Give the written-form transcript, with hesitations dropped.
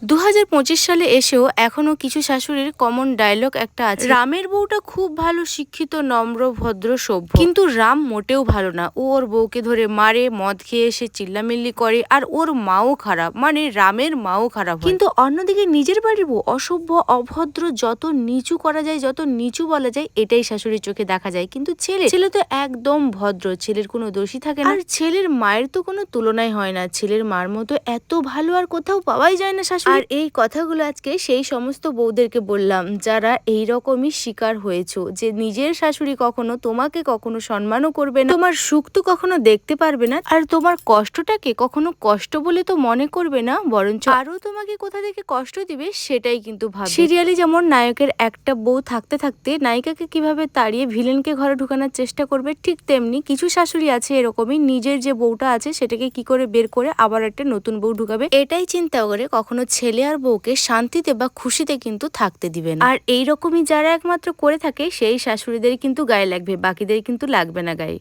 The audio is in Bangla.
2025 সালে এসেও এখনো কিছু শাশুড়ির কমন ডায়লগ একটা আছে, রামের বউটা খুব ভালো, শিক্ষিত, নম্র, ভদ্র, সভ্য। কিন্তু রাম মোটেও ভালো না। ও ওর বউকে ধরে মারে, মদ খেয়ে এসে চিল্লামিল্লি করে, আর ওর মাও খারাপ, মানে রামের মাও খারাপ হয়। কিন্তু অন্যদিকে নিজের বাড়ির বউ অসভ্য, অভদ্র, যত নিচু করা যায়, যত নিচু বলা যায়, এটাই শাশুড়ির চোখে দেখা যায়। কিন্তু ছেলে তো একদম ভদ্র, ছেলের কোনো দোষই থাকে না। আর ছেলের মায়ের তো কোনো তুলনাই হয় না। ছেলের মার মতো এত ভালো আর কোথাও পাওয়াই যায় না শাশুড়ি। আর এই কথাগুলো আজকে সেই সমস্ত বউদেরকে বললাম যারা এই রকমই শিকার হয়েছো, যে নিজের শাশুড়ি কখনো তোমাকে কখনো সম্মানও করবে না, তোমার সুখ তো কখনো দেখতে পারবে না, আর তোমার কষ্টটাকে কখনো কষ্ট বলে তো মনে করবে না, বরঞ্চ আরো তোমাকে কোথা থেকে কষ্ট দিবে সেটাই কিন্তু ভাববে। সিরিয়ালে যেমন নায়কের একটা বউ থাকতে থাকতে নায়িকাকে কিভাবে তাড়িয়ে ভিলেনকে ঘরে ঢুকানোর চেষ্টা করবে, ঠিক তেমনি কিছু শাশুড়ি আছে এরকমই, নিজের যে বউটা আছে সেটাকে কি করে বের করে আবার একটা নতুন বউ ঢুকাবে, এটাই চিন্তা করে কখনো ছেলে আর বউকে শান্তিতে বা খুশিতে কিন্তু থাকতে দিবে না। আর এইরকমই যারা একমাত্র করে থাকে সেই শাশুড়িদের কিন্তু গায়ে লাগবে, বাকিদের কিন্তু লাগবে না গায়ে।